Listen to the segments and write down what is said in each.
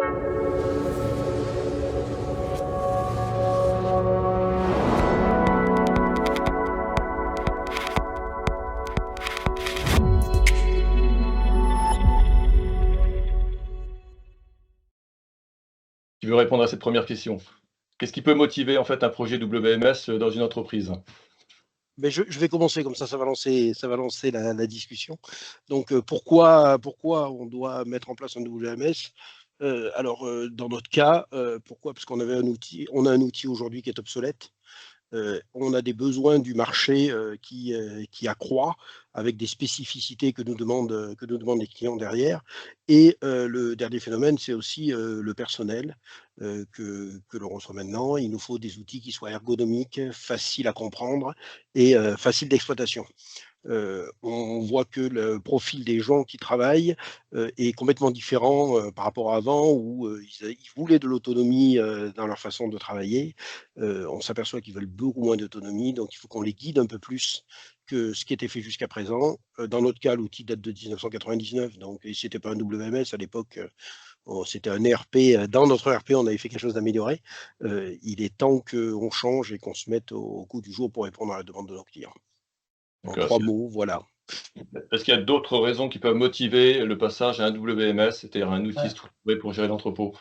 Qui veut répondre à cette première question? Qu'est-ce qui peut motiver en fait un projet WMS dans une entreprise? Mais je vais commencer comme ça va lancer la discussion. Donc, pourquoi on doit mettre en place un WMS? Dans notre cas, pourquoi? Parce on a un outil aujourd'hui qui est obsolète. On a des besoins du marché qui accroît avec des spécificités que nous demandent les clients derrière. Et le dernier phénomène, c'est aussi le personnel que l'on reçoit maintenant. Il nous faut des outils qui soient ergonomiques, faciles à comprendre et faciles d'exploitation. On voit que le profil des gens qui travaillent est complètement différent par rapport à avant, où ils voulaient de l'autonomie dans leur façon de travailler. On s'aperçoit qu'ils veulent beaucoup moins d'autonomie, donc il faut qu'on les guide un peu plus que ce qui était fait jusqu'à présent. Dans notre cas, l'outil date de 1999, donc ce n'était pas un WMS à l'époque. C'était un ERP. Dans notre ERP, on avait fait quelque chose d'amélioré. Il est temps qu'on change et qu'on se mette au goût du jour pour répondre à la demande de nos clients. En D'accord. 3 mots, voilà. Est-ce qu'il y a d'autres raisons qui peuvent motiver le passage à un WMS, c'est-à-dire un outil Ouais. structuré pour gérer l'entrepôt?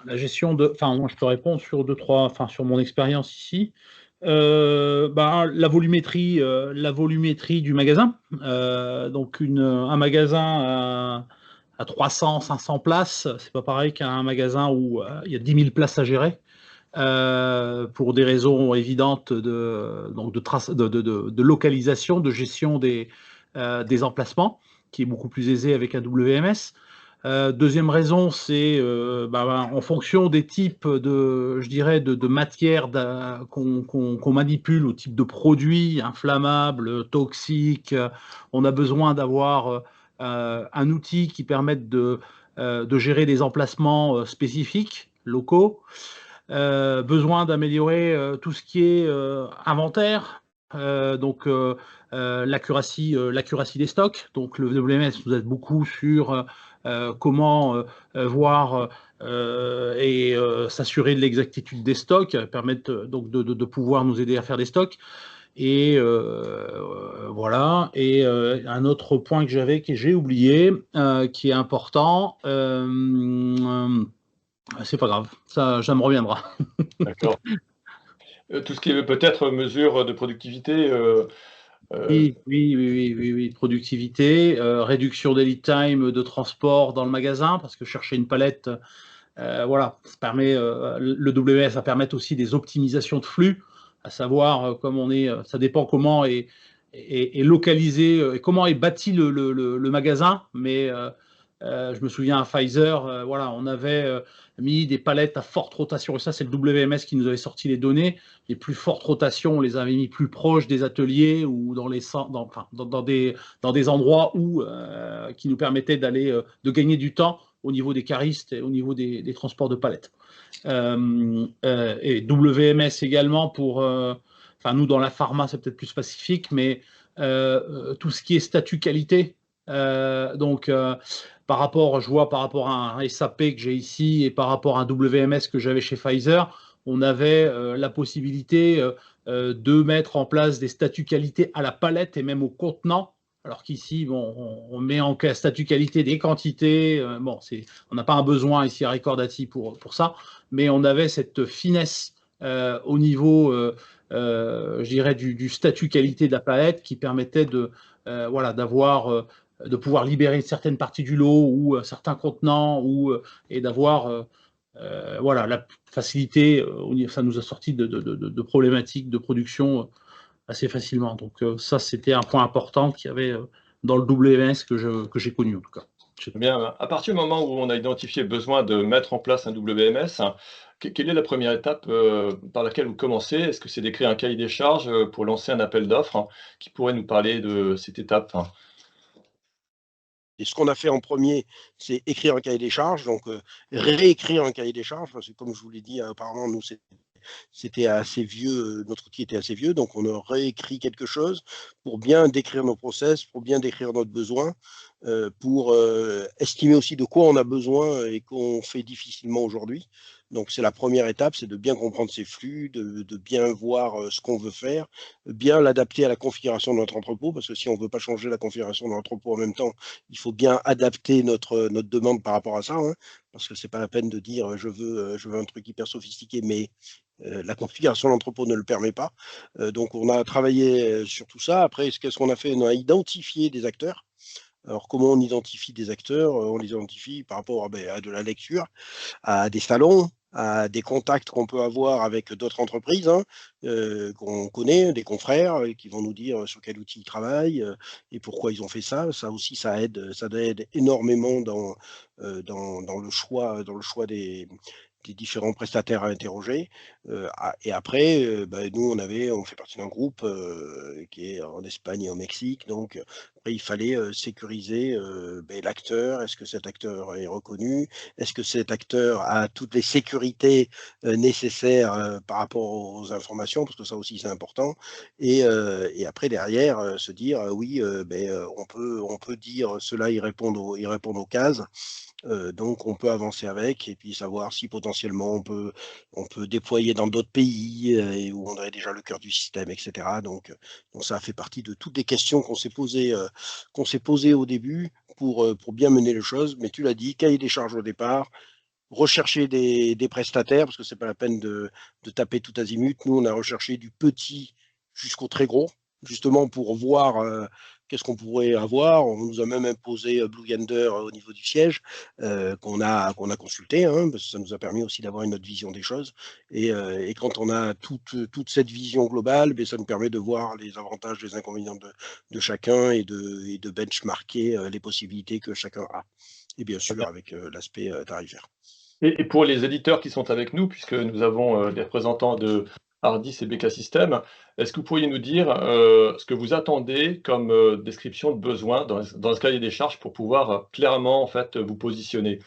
La gestion de, enfin, moi je peux répondre sur deux, trois, enfin sur mon expérience ici. La volumétrie du magasin. Donc un magasin à 300, 500 places, c'est pas pareil qu'un magasin où il y a 10 000 places à gérer. Pour des raisons évidentes de localisation, de gestion des emplacements, qui est beaucoup plus aisé avec un WMS. Deuxième raison, c'est en fonction des types je dirais, de matières qu'on manipule, au type de produits inflammables, toxiques, on a besoin d'avoir un outil qui permette de gérer des emplacements spécifiques, locaux. Besoin d'améliorer tout ce qui est inventaire, l'accuracy des stocks. Donc le WMS nous aide beaucoup sur comment voir et s'assurer de l'exactitude des stocks, permettre donc de pouvoir nous aider à faire des stocks. Et voilà. Et un autre point que j'ai oublié, qui est important, c'est pas grave, ça me reviendra. D'accord. Tout ce qui est peut-être mesure de productivité, Oui, productivité, réduction des lead time de transport dans le magasin, parce que chercher une palette, voilà, ça permet, le WMS va permettre aussi des optimisations de flux, à savoir, comme ça dépend comment est localisé, et comment est bâti le magasin, mais je me souviens à Pfizer, voilà, on avait mis des palettes à forte rotation, et ça c'est le WMS qui nous avait sorti les données. Les plus fortes rotations, on les avait mis plus proches des ateliers ou dans des endroits qui nous permettaient de gagner du temps au niveau des caristes et au niveau des transports de palettes. Et WMS également nous dans la pharma c'est peut-être plus spécifique, mais tout ce qui est statut qualité, je vois par rapport à un SAP que j'ai ici et par rapport à un WMS que j'avais chez Pfizer, on avait la possibilité de mettre en place des statuts qualité à la palette et même au contenant. Alors qu'ici, bon, on met en statut qualité des quantités. On n'a pas un besoin ici à Recordati pour ça, mais on avait cette finesse au niveau, je dirais, du statut qualité de la palette qui permettait de pouvoir libérer certaines parties du lot ou certains contenants et d'avoir la facilité. Ça nous a sorti de problématiques de production assez facilement. Donc ça, c'était un point important qu'il y avait dans le WMS que j'ai connu en tout cas. bien, à partir du moment où on a identifié le besoin de mettre en place un WMS, quelle est la première étape, par laquelle vous commencez? Est-ce que c'est d'écrire un cahier des charges, pour lancer un appel d'offres? Qui pourrait nous parler de cette étape? Et ce qu'on a fait en premier, c'est écrire un cahier des charges, donc réécrire un cahier des charges, parce que comme je vous l'ai dit, apparemment, nous, c'était assez vieux, notre outil était assez vieux, donc on a réécrit quelque chose pour bien décrire nos process, pour bien décrire notre besoin, pour estimer aussi de quoi on a besoin et qu'on fait difficilement aujourd'hui. Donc c'est la première étape, c'est de bien comprendre ces flux, de bien voir ce qu'on veut faire, bien l'adapter à la configuration de notre entrepôt, parce que si on ne veut pas changer la configuration de l'entrepôt en même temps, il faut bien adapter notre demande par rapport à ça, hein, parce que c'est pas la peine de dire je veux un truc hyper sophistiqué, mais la configuration de l'entrepôt ne le permet pas. Donc on a travaillé sur tout ça. Après, qu'est-ce qu'on a fait? On a identifié des acteurs. Alors, comment on identifie des acteurs? On les identifie par rapport à de la lecture, à des salons, à des contacts qu'on peut avoir avec d'autres entreprises, hein, qu'on connaît, des confrères qui vont nous dire sur quel outil ils travaillent et pourquoi ils ont fait ça. Ça aussi, ça aide énormément dans le choix des différents prestataires à interroger. Et après, nous, on fait partie d'un groupe qui est en Espagne et au Mexique. Donc, après, il fallait sécuriser l'acteur. Est-ce que cet acteur est reconnu? Est-ce que cet acteur a toutes les sécurités nécessaires par rapport aux informations? Parce que ça aussi, c'est important. Et après, derrière, se dire, oui, on peut dire cela, ils répondent aux cases. Donc, on peut avancer avec et puis savoir si potentiellement on peut déployer dans d'autres pays et où on aurait déjà le cœur du système, etc. Donc ça fait partie de toutes les questions qu'on s'est posées au début pour bien mener les choses. Mais tu l'as dit, cahier des charges au départ, rechercher des prestataires, parce que c'est pas la peine de taper tout azimut. Nous, on a recherché du petit jusqu'au très gros, justement pour voir qu'est-ce qu'on pourrait avoir. On nous a même imposé Blue Yonder au niveau du siège, qu'on a consulté, hein, parce que ça nous a permis aussi d'avoir une autre vision des choses. Et quand on a toute cette vision globale, ça nous permet de voir les avantages, les inconvénients de chacun et de benchmarker les possibilités que chacun a. Et bien sûr, avec l'aspect tarifaire. Et pour les éditeurs qui sont avec nous, puisque nous avons, des représentants de Hardis et BK System, est-ce que vous pourriez nous dire, ce que vous attendez comme, description de besoin dans ce cahier des charges pour pouvoir, clairement, en fait, vous positionner?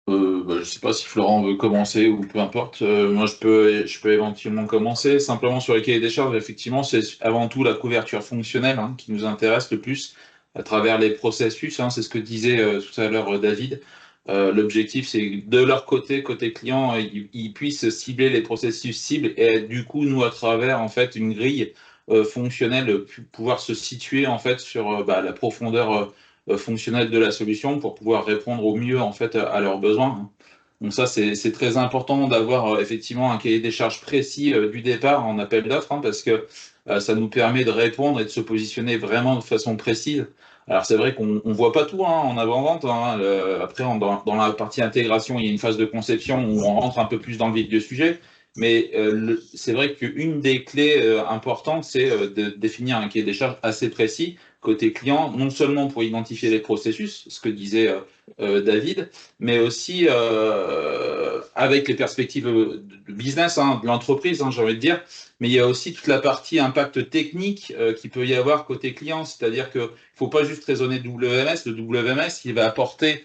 Je sais pas si Florent veut commencer ou peu importe. Moi, je peux éventuellement commencer. Simplement sur les cahiers des charges, effectivement, c'est avant tout la couverture fonctionnelle hein, qui nous intéresse le plus à travers les processus. Hein, c'est ce que disait tout à l'heure David. L'objectif, c'est que de leur côté, côté client, ils puissent cibler les processus cibles et du coup, nous, à travers en fait une grille fonctionnelle, pouvoir se situer en fait sur la profondeur fonctionnelle de la solution pour pouvoir répondre au mieux en fait à leurs besoins. Donc ça, c'est très important d'avoir effectivement un cahier des charges précis du départ en appel d'offres hein, parce que ça nous permet de répondre et de se positionner vraiment de façon précise. Alors c'est vrai qu'on ne voit pas tout hein, en avant-vente. Hein. Après, dans la partie intégration, il y a une phase de conception où on rentre un peu plus dans le vif du sujet. Mais c'est vrai qu'une des clés importantes, c'est de définir un cahier des charges assez précis côté client, non seulement pour identifier les processus, ce que disait David, mais aussi avec les perspectives de business, hein, de l'entreprise, hein, j'ai envie de dire. Mais il y a aussi toute la partie impact technique qu'il peut y avoir côté client, c'est-à-dire qu'il ne faut pas juste raisonner de WMS. Le WMS, il va apporter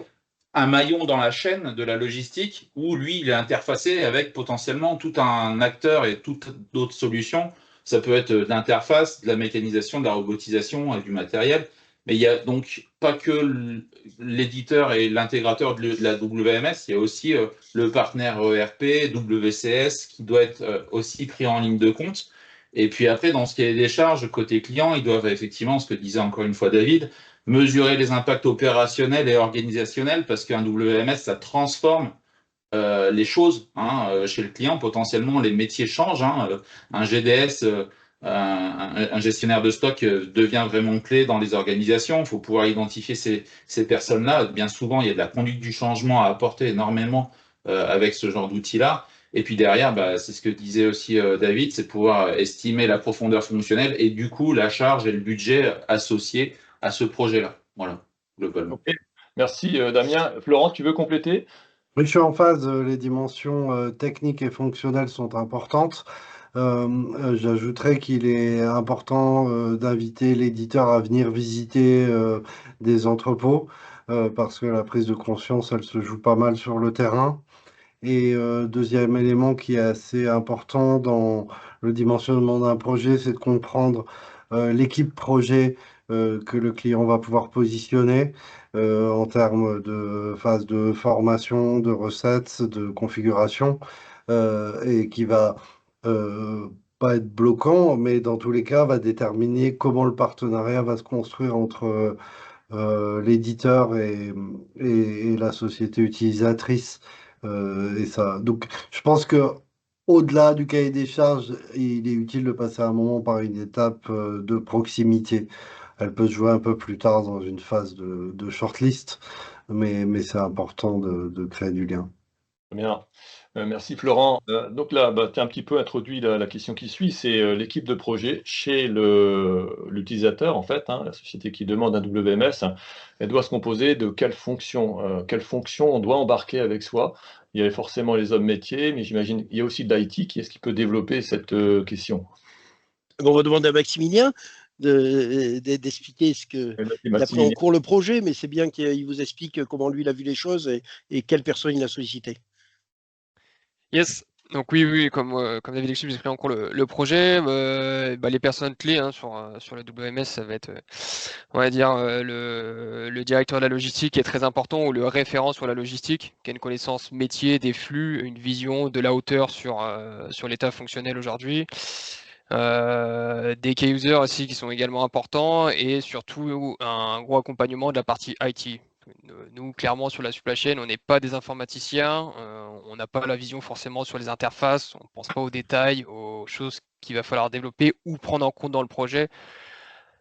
un maillon dans la chaîne de la logistique où lui, il est interfacé avec potentiellement tout un acteur et toutes d'autres solutions. Ça peut être de l'interface, de la mécanisation, de la robotisation et du matériel. Mais il n'y a donc pas que l'éditeur et l'intégrateur de la WMS, il y a aussi le partenaire ERP, WCS, qui doit être aussi pris en ligne de compte. Et puis après, dans ce qui est des charges, côté client, ils doivent effectivement, ce que disait encore une fois David, mesurer les impacts opérationnels et organisationnels, parce qu'un WMS, ça transforme les choses hein, chez le client. Potentiellement, les métiers changent. Hein. Un GDS, un gestionnaire de stock devient vraiment clé dans les organisations. Il faut pouvoir identifier ces personnes-là. Bien souvent, il y a de la conduite du changement à apporter énormément avec ce genre d'outils-là. Et puis derrière, c'est ce que disait aussi David, c'est pouvoir estimer la profondeur fonctionnelle et du coup la charge et le budget associés à ce projet-là. Voilà, globalement. OK. Merci, Damien. Florent, tu veux compléter? Oui, je suis en phase, les dimensions techniques et fonctionnelles sont importantes. J'ajouterais qu'il est important d'inviter l'éditeur à venir visiter des entrepôts parce que la prise de conscience, elle se joue pas mal sur le terrain. Et deuxième élément qui est assez important dans le dimensionnement d'un projet, c'est de comprendre l'équipe projet que le client va pouvoir positionner en termes de phase de formation, de recettes, de configuration, et qui va euh, pas être bloquant, mais dans tous les cas va déterminer comment le partenariat va se construire entre l'éditeur et la société utilisatrice. Et ça. Donc, je pense que au-delà du cahier des charges, il est utile de passer un moment par une étape de proximité. Elle peut se jouer un peu plus tard dans une phase de shortlist, mais c'est important de créer du lien. Bien. Merci Florent. Donc là, bah, tu as un petit peu introduit la question qui suit, c'est, l'équipe de projet chez l'utilisateur en fait, hein, la société qui demande un WMS, elle doit se composer de quelles fonctions on doit embarquer avec soi? Il y a forcément les hommes métiers, mais j'imagine il y a aussi de l'IT. Qui est-ce qui peut développer cette, question? On va demander à Maximilien d'expliquer ce que Et là, c'est il a pris en Maximilien. cours le projet, mais c'est bien qu'il vous explique comment lui il a vu les choses et quelle personne il a sollicité. Yes. Donc oui, oui, comme David l'explique, j'ai pris en cours le projet. Les personnes clés hein, sur le WMS, ça va être, on va dire, le directeur de la logistique qui est très important, ou le référent sur la logistique, qui a une connaissance métier des flux, une vision de la hauteur sur l'état fonctionnel aujourd'hui. Des key users aussi qui sont également importants, et surtout un gros accompagnement de la partie IT. Nous, clairement, sur la supply chain, on n'est pas des informaticiens, on n'a pas la vision forcément sur les interfaces, on ne pense pas aux détails, aux choses qu'il va falloir développer ou prendre en compte dans le projet.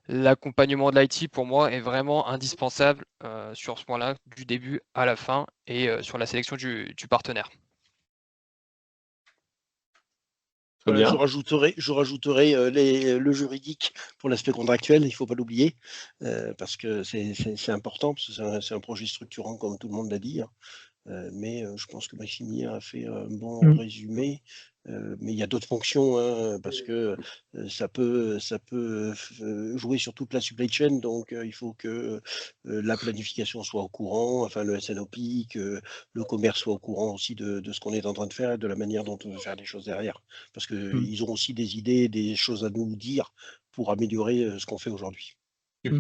L'accompagnement de l'IT, pour moi, est vraiment indispensable sur ce point-là, du début à la fin, et sur la sélection du partenaire. Très Voilà, bien. je rajouterai le juridique pour l'aspect contractuel, il ne faut pas l'oublier, parce que c'est important, parce que c'est un projet structurant, comme tout le monde l'a dit, hein. Mais je pense que Maximilien a fait un bon résumé. Mais il y a d'autres fonctions, hein, parce que ça peut jouer sur toute la supply chain. Donc, il faut que la planification soit au courant, enfin le SNOP, que le commerce soit au courant aussi de ce qu'on est en train de faire et de la manière dont on veut faire les choses derrière. Parce qu'ils ont aussi des idées, des choses à nous dire pour améliorer ce qu'on fait aujourd'hui.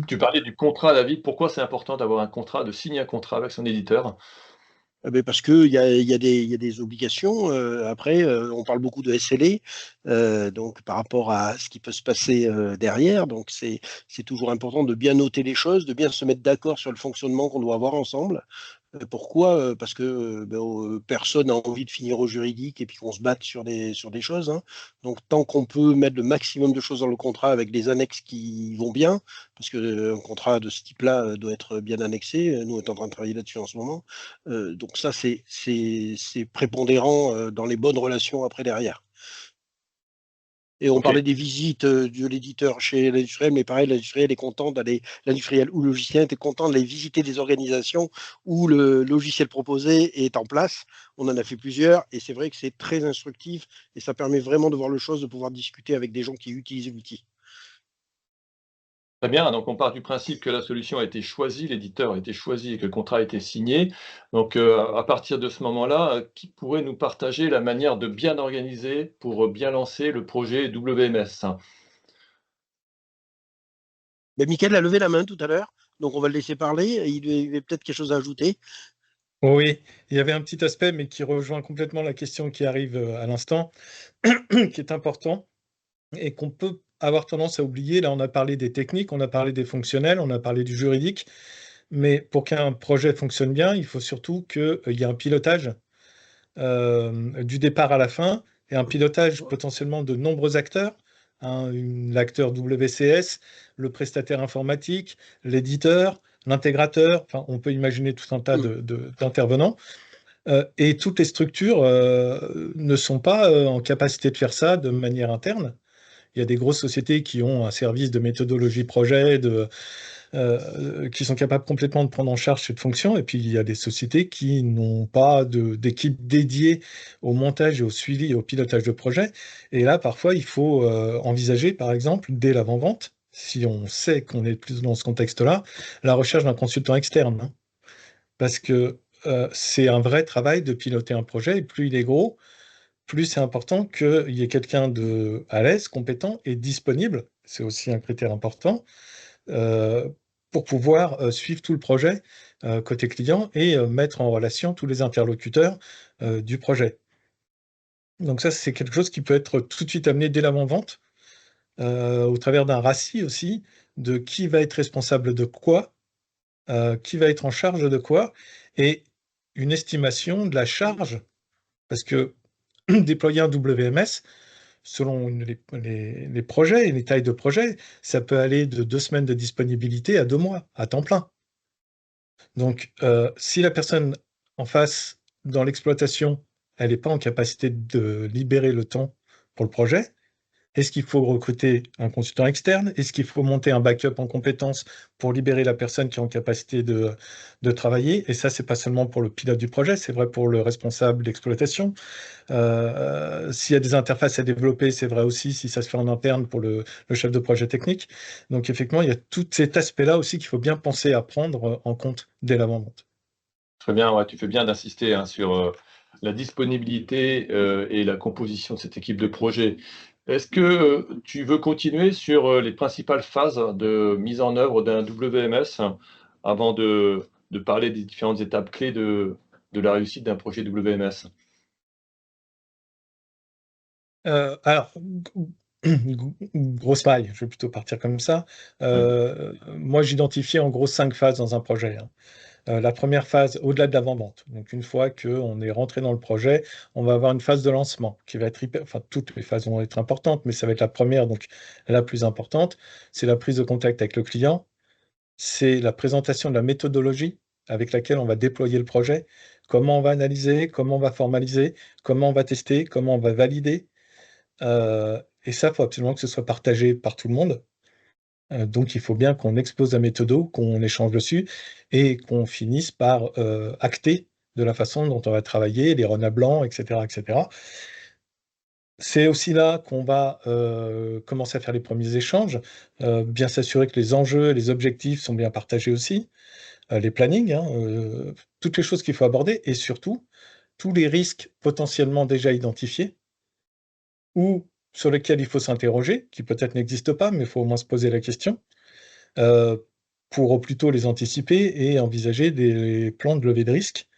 Tu parlais du contrat, David. Pourquoi c'est important d'avoir un contrat, de signer un contrat avec son éditeur? Parce qu'il y a des obligations. Après, on parle beaucoup de SLA, donc par rapport à ce qui peut se passer derrière. Donc c'est toujours important de bien noter les choses, de bien se mettre d'accord sur le fonctionnement qu'on doit avoir ensemble. Pourquoi? Parce que personne n'a envie de finir au juridique et puis qu'on se batte sur des choses, hein. Donc, tant qu'on peut mettre le maximum de choses dans le contrat avec des annexes qui vont bien, parce qu'un contrat de ce type-là doit être bien annexé. Nous, on est en train de travailler là-dessus en ce moment. Donc, ça, c'est prépondérant dans les bonnes relations après derrière. Et on OK. parlait des visites de l'éditeur chez l'industriel, mais pareil, l'industriel est content d'aller, l'industriel ou le logicien était content d'aller visiter des organisations où le logiciel proposé est en place. On en a fait plusieurs et c'est vrai que c'est très instructif et ça permet vraiment de voir le chose, de pouvoir discuter avec des gens qui utilisent l'outil. Très bien, donc on part du principe que la solution a été choisie, l'éditeur a été choisi et que le contrat a été signé. Donc, à partir de ce moment-là, qui pourrait nous partager la manière de bien organiser pour, bien lancer le projet WMS? Mais Mickaël a levé la main tout à l'heure, donc on va le laisser parler. Il avait peut-être quelque chose à ajouter. Oui, il y avait un petit aspect, mais qui rejoint complètement la question qui arrive à l'instant, qui est important et qu'on peut avoir tendance à oublier. Là, on a parlé des techniques, on a parlé des fonctionnels, on a parlé du juridique, mais pour qu'un projet fonctionne bien, il faut surtout qu'il y ait un pilotage du départ à la fin et un pilotage potentiellement de nombreux acteurs, hein, l'acteur WCS, le prestataire informatique, l'éditeur, l'intégrateur, enfin, on peut imaginer tout un tas d'intervenants. Et toutes les structures ne sont pas en capacité de faire ça de manière interne. Il y a des grosses sociétés qui ont un service de méthodologie projet, qui sont capables complètement de prendre en charge cette fonction. Et puis, il y a des sociétés qui n'ont pas d'équipe dédiée au montage et au suivi et au pilotage de projet. Et là, parfois, il faut envisager, par exemple, dès l'avant-vente, si on sait qu'on est plus dans ce contexte-là, la recherche d'un consultant externe, hein. Parce que c'est un vrai travail de piloter un projet, et plus il est gros, plus c'est important qu'il y ait quelqu'un à l'aise, compétent et disponible, c'est aussi un critère important, pour pouvoir suivre tout le projet côté client et mettre en relation tous les interlocuteurs du projet. Donc ça, c'est quelque chose qui peut être tout de suite amené dès l'avant-vente, au travers d'un RACI aussi, de qui va être responsable de quoi, qui va être en charge de quoi, et une estimation de la charge, parce que déployer un WMS, selon les projets et les tailles de projet, ça peut aller de 2 semaines de disponibilité à 2 mois, à temps plein. Donc, si la personne en face, dans l'exploitation, elle n'est pas en capacité de libérer le temps pour le projet, est-ce qu'il faut recruter un consultant externe? Est-ce qu'il faut monter un backup en compétences pour libérer la personne qui est en capacité de travailler? Et ça, c'est pas seulement pour le pilote du projet, c'est vrai pour le responsable d'exploitation. S'il y a des interfaces à développer, c'est vrai aussi si ça se fait en interne pour le chef de projet technique. Donc effectivement, il y a tout cet aspect-là aussi qu'il faut bien penser à prendre en compte dès l'avant-vente. Très bien, ouais, tu fais bien d'insister, hein, sur, la disponibilité, et la composition de cette équipe de projet. Est-ce que, tu veux continuer sur, les principales phases de mise en œuvre d'un WMS avant de parler des différentes étapes clés de la réussite d'un projet WMS? Alors, grosse maille, je vais plutôt partir comme ça. Moi, j'identifiais en gros 5 phases dans un projet, hein. La première phase, au-delà de l'avant-vente, donc une fois qu'on est rentré dans le projet, on va avoir une phase de lancement qui va être enfin, toutes les phases vont être importantes, mais ça va être la première, donc la plus importante. C'est la prise de contact avec le client, c'est la présentation de la méthodologie avec laquelle on va déployer le projet, comment on va analyser, comment on va formaliser, comment on va tester, comment on va valider. Et ça, il faut absolument que ce soit partagé par tout le monde. Donc il faut bien qu'on expose la méthodo, qu'on échange dessus et qu'on finisse par, acter de la façon dont on va travailler, les run à blanc, et cetera, et cetera. C'est aussi là qu'on va, commencer à faire les premiers échanges, bien s'assurer que les enjeux, les objectifs sont bien partagés aussi, les plannings, hein, toutes les choses qu'il faut aborder et surtout, tous les risques potentiellement déjà identifiés ou sur lesquels il faut s'interroger, qui peut-être n'existent pas, mais il faut au moins se poser la question. Pour au plus tôt les anticiper et envisager des plans de levée de risque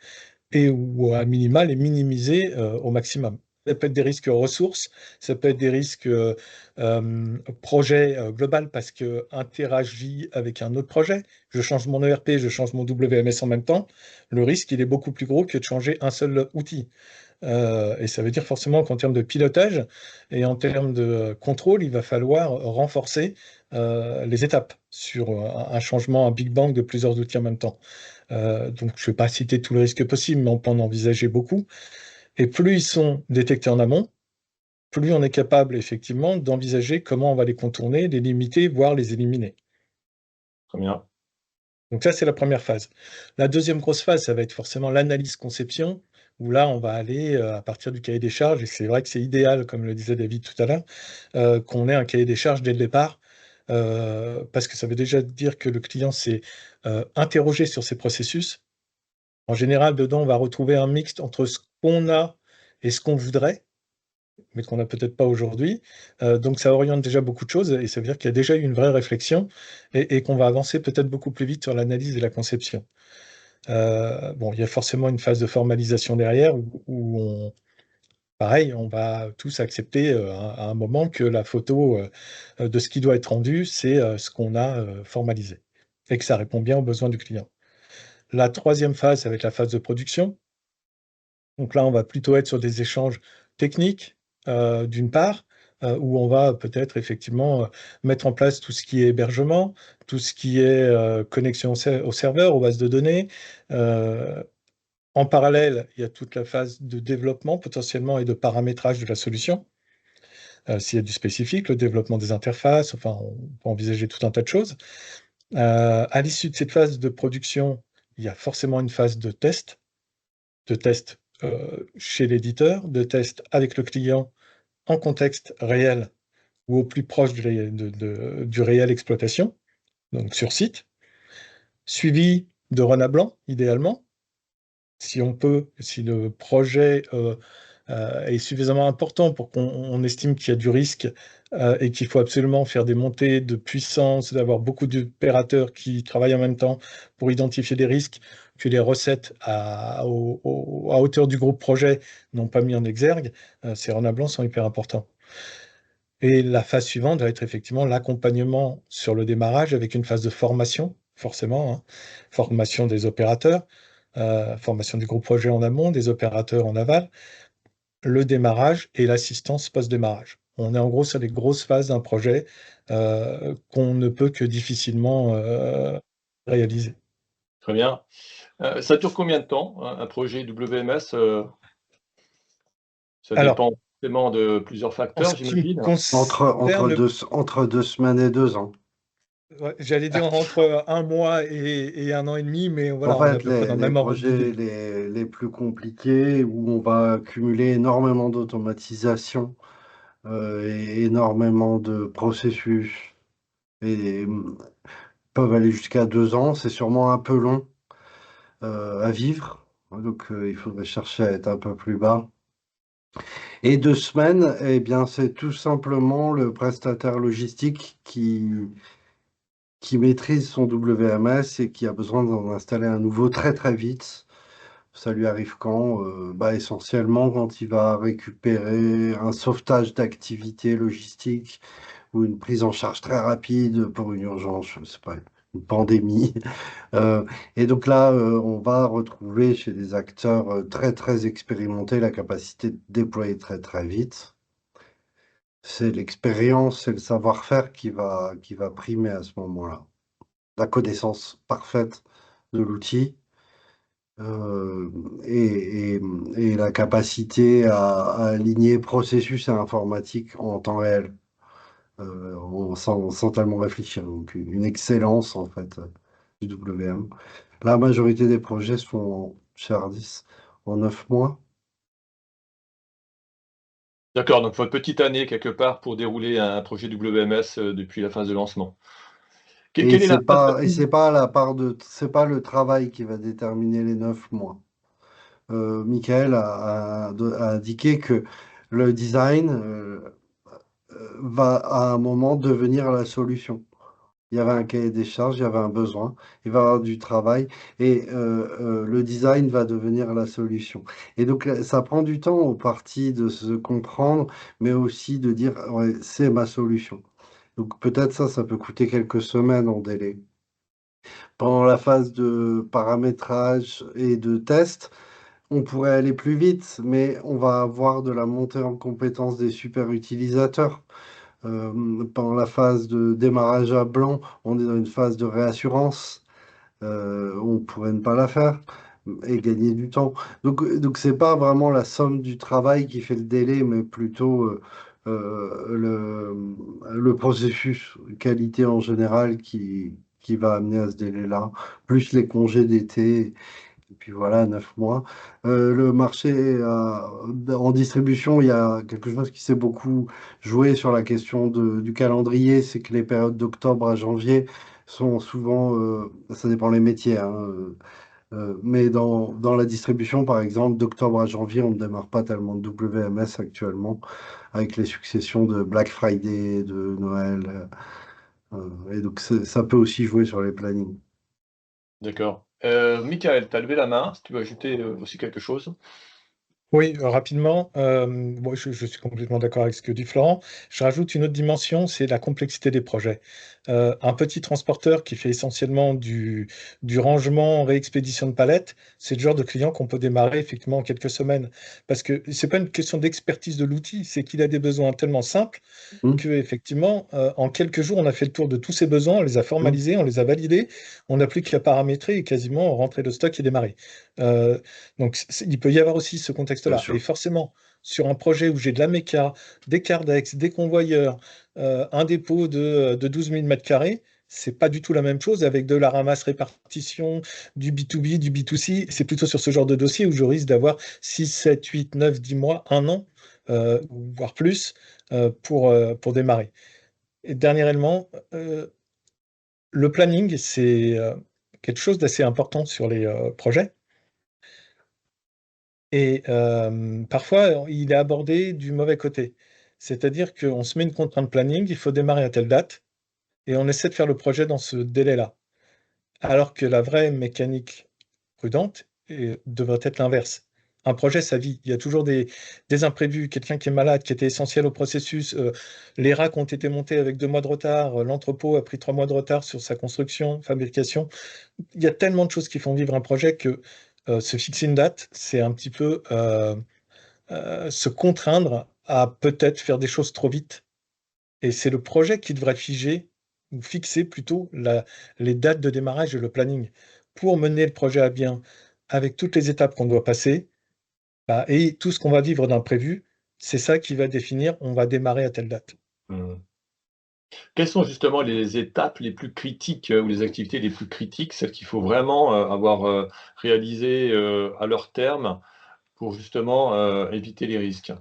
et ou à minima les minimiser, au maximum. Ça peut être des risques ressources, ça peut être des risques, projet, global parce que interagit avec un autre projet. Je change mon ERP, je change mon WMS en même temps. Le risque, il est beaucoup plus gros que de changer un seul outil. Et ça veut dire forcément qu'en termes de pilotage et en termes de contrôle, il va falloir renforcer les étapes sur un changement, un big bang de plusieurs outils en même temps. Donc je ne vais pas citer tous les risques possibles, mais on peut en envisager beaucoup. Et plus ils sont détectés en amont, plus on est capable effectivement d'envisager comment on va les contourner, les limiter, voire les éliminer. Très bien. Donc ça, c'est la première phase. La deuxième grosse phase, ça va être forcément l'analyse-conception, où là, on va aller à partir du cahier des charges, et c'est vrai que c'est idéal, comme le disait David tout à l'heure, qu'on ait un cahier des charges dès le départ, parce que ça veut déjà dire que le client s'est interrogé sur ses processus. En général, dedans, on va retrouver un mixte entre ce qu'on a et ce qu'on voudrait, mais qu'on n'a peut-être pas aujourd'hui. Donc ça oriente déjà beaucoup de choses et ça veut dire qu'il y a déjà eu une vraie réflexion et qu'on va avancer peut-être beaucoup plus vite sur l'analyse et la conception. Bon, il y a forcément une phase de formalisation derrière où pareil, on va tous accepter, à un moment que la photo, de ce qui doit être rendu, c'est, ce qu'on a, formalisé et que ça répond bien aux besoins du client. La troisième phase, ça va être la phase de production. Donc là, on va plutôt être sur des échanges techniques, d'une part, où on va peut-être effectivement, mettre en place tout ce qui est hébergement, tout ce qui est, connexion au serveur, aux bases de données. Heu, En parallèle, il y a toute la phase de développement potentiellement et de paramétrage de la solution, s'il y a du spécifique, le développement des interfaces, enfin, on peut envisager tout un tas de choses. À l'issue de cette phase de production, il y a forcément une phase de test, chez l'éditeur, de test avec le client en contexte réel ou au plus proche du réel exploitation, donc sur site, suivi de run à blanc idéalement, si on peut, si le projet est suffisamment important pour qu'on estime qu'il y a du risque et qu'il faut absolument faire des montées de puissance, d'avoir beaucoup d'opérateurs qui travaillent en même temps pour identifier des risques que les recettes à hauteur du groupe projet n'ont pas mis en exergue, ces renards blancs sont hyper importants. Et la phase suivante va être effectivement l'accompagnement sur le démarrage avec une phase de formation, forcément, hein. Formation des opérateurs, formation du groupe projet en amont, des opérateurs en aval, le démarrage et l'assistance post-démarrage. On est en gros sur les grosses phases d'un projet qu'on ne peut que difficilement réaliser. Très bien. Ça dure combien de temps, un projet WMS? Ça Alors, dépend forcément de plusieurs en ce facteurs, qui me j'imagine? concerne, Entre 2 semaines et 2 ans. ouais, j'allais dire entre 1 mois et 1 an et demi, mais En voilà, on est à fait, peu près dans le les même ordre projets d'idée. les plus compliqués, où on va cumuler énormément d'automatisation et énormément de processus, et peuvent aller jusqu'à 2 ans. C'est sûrement un peu long à vivre, donc il faudrait chercher à être un peu plus bas. Et 2 semaines, eh bien, c'est tout simplement le prestataire logistique qui maîtrise son WMS et qui a besoin d'en installer un nouveau très très vite. Ça lui arrive quand? Bah, essentiellement quand il va récupérer un sauvetage d'activité logistique ou une prise en charge très rapide pour une urgence, je sais pas, une pandémie. Euh, et donc là, on va retrouver chez des acteurs très très expérimentés la capacité de déployer très très vite. C'est l'expérience et le savoir-faire qui va primer à ce moment-là. La connaissance parfaite de l'outil euh, et, et- et la capacité à aligner processus et informatique en temps réel, sans tellement réfléchir. Donc une excellence en fait du WM. La majorité des projets se font chez Hardis en 9 mois. D'accord, donc votre petite année quelque part pour dérouler un projet WMS, depuis la phase de lancement. Et Quelle est la phase la c'est plus pas la part c'est pas le travail qui va déterminer les 9 mois. Michael a indiqué que le design va à un moment devenir la solution. Il y avait un cahier des charges, il y avait un besoin, il va y avoir du travail et le design va devenir la solution. Et donc ça prend du temps aux parties de se comprendre, mais aussi de dire ouais, c'est ma solution. Donc peut-être ça peut coûter quelques semaines en délai. Pendant la phase de paramétrage et de test, on pourrait aller plus vite, mais on va avoir de la montée en compétence des super utilisateurs. Pendant la phase de démarrage à blanc, on est dans une phase de réassurance. On pourrait ne pas la faire et gagner du temps. Donc c'est pas vraiment la somme du travail qui fait le délai, mais plutôt le processus qualité en général qui va amener à ce délai-là, plus les congés d'été. Et puis voilà, 9 mois. Le marché en distribution, il y a quelque chose qui s'est beaucoup joué sur la question du calendrier, c'est que les périodes d'octobre à janvier sont souvent, ça dépend les métiers, hein, mais dans la distribution, par exemple, d'octobre à janvier, on ne démarre pas tellement de WMS actuellement, avec les successions de Black Friday, de Noël, et donc ça peut aussi jouer sur les plannings. D'accord. Michael, tu as levé la main, si tu veux ajouter, aussi quelque chose? Oui, rapidement, moi je suis complètement d'accord avec ce que dit Florent. Je rajoute une autre dimension, c'est la complexité des projets. Un petit transporteur qui fait essentiellement du rangement, réexpédition de palettes, c'est le genre de client qu'on peut démarrer effectivement en quelques semaines. Parce que c'est pas une question d'expertise de l'outil, c'est qu'il a des besoins tellement simples Hmm, que effectivement, en quelques jours, on a fait le tour de tous ces besoins, on les a hmm, formalisés, on les a validés, on n'a plus qu'à paramétrer et quasiment rentrer le stock et démarrer. Euh, donc, il peut y avoir aussi ce bien contexte-là. Et sûr. forcément, sur un projet où j'ai de la méca, des cardex, des convoyeurs, un dépôt de 12 000 m², c'est pas du tout la même chose avec de la ramasse-répartition, du B2B, du B2C. C'est plutôt sur ce genre de dossier où je risque d'avoir 6, 7, 8, 9, 10 mois, un an, voire plus, pour démarrer. Et dernier élément, le planning, c'est quelque chose d'assez important sur les projets. Et parfois, il est abordé du mauvais côté. C'est-à-dire qu'on se met une contrainte planning, il faut démarrer à telle date, et on essaie de faire le projet dans ce délai-là. Alors que la vraie mécanique prudente devrait être l'inverse. Un projet, ça vit. Il y a toujours des imprévus. Quelqu'un qui est malade, qui était essentiel au processus. Les racks ont été montés avec 2 mois de retard. L'entrepôt a pris 3 mois de retard sur sa construction, fabrication. Il y a tellement de choses qui font vivre un projet que se fixer une date, c'est un petit peu se contraindre à peut-être faire des choses trop vite. Et c'est le projet qui devrait figer ou fixer plutôt les dates de démarrage et le planning pour mener le projet à bien avec toutes les étapes qu'on doit passer et tout ce qu'on va vivre d'imprévu. C'est ça qui va définir on va démarrer à telle date. Mmh. Quelles sont justement les étapes les plus critiques, ou les activités les plus critiques, celles qu'il faut vraiment, avoir, réalisées, à leur terme pour justement, éviter les risques?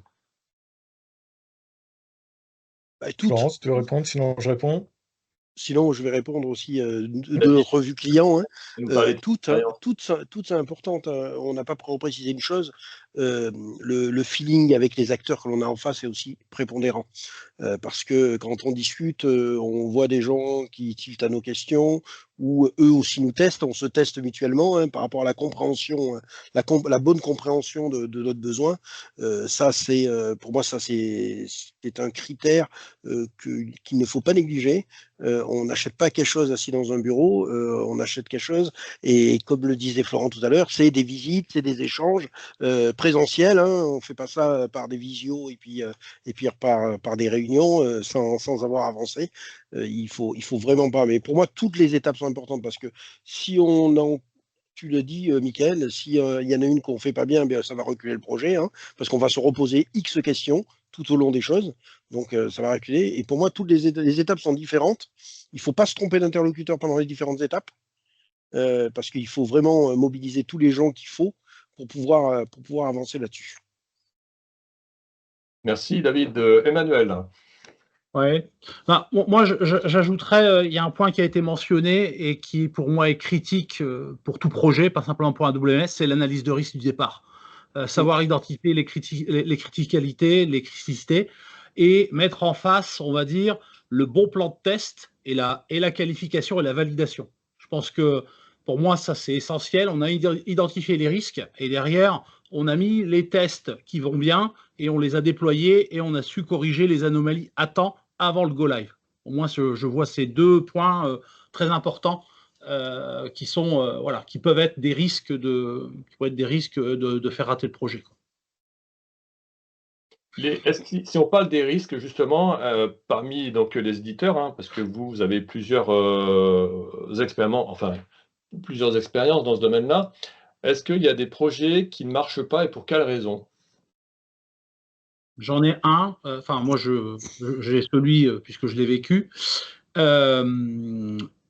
Toutes. Florence, tu veux répondre? Sinon, je réponds. Sinon, je vais répondre aussi de Vas-y. notre revue client. Tu nous parlais de Toutes l'expérience. sont importantes. On n'a pas précisé une chose. Le feeling avec les acteurs que l'on a en face est aussi prépondérant. Parce que quand on discute, on voit des gens qui tiltent à nos questions, ou eux aussi nous testent. On se teste mutuellement par rapport à la compréhension, la bonne compréhension de notre besoin. Ça, c'est pour moi, ça c'est un critère qu'il ne faut pas négliger. On n'achète pas quelque chose assis dans un bureau, on achète quelque chose, et comme le disait Florent tout à l'heure, c'est des visites, c'est des échanges présentiels, hein, on ne fait pas ça par des visios et puis par des réunions sans avoir avancé. Il faut vraiment pas. Mais pour moi, toutes les étapes sont importantes parce que si on en tu le dis, Michael, si il y en a une qu'on ne fait pas bien, bien, ça va reculer le projet, hein, parce qu'on va se reposer X questions tout au long des choses. Donc, ça va reculer. Et pour moi, toutes les étapes sont différentes. Il ne faut pas se tromper d'interlocuteur pendant les différentes étapes, parce qu'il faut vraiment mobiliser tous les gens qu'il faut pour pouvoir avancer là-dessus. Merci David. Emmanuel? Ouais. Moi, j'ajouterais, il y a un point qui a été mentionné et qui, pour moi, est critique pour tout projet, pas simplement pour un WMS, c'est l'analyse de risque du départ. Savoir identifier les criticalités, les criticités, et mettre en face, on va dire, le bon plan de test et la qualification et la validation. Je pense que, pour moi, ça, c'est essentiel. On a identifié les risques, et derrière, on a mis les tests qui vont bien, et on les a déployés, et on a su corriger les anomalies à temps avant le go live. Au moins, je vois ces 2 points très importants qui sont voilà, qui peuvent être des risques de faire rater le projet, quoi. Si on parle des risques justement, parmi donc les éditeurs, hein, parce que vous avez plusieurs plusieurs expériences dans ce domaine-là. Est-ce qu'il y a des projets qui ne marchent pas et pour quelles raisons? J'en ai un, enfin moi j'ai celui puisque je l'ai vécu.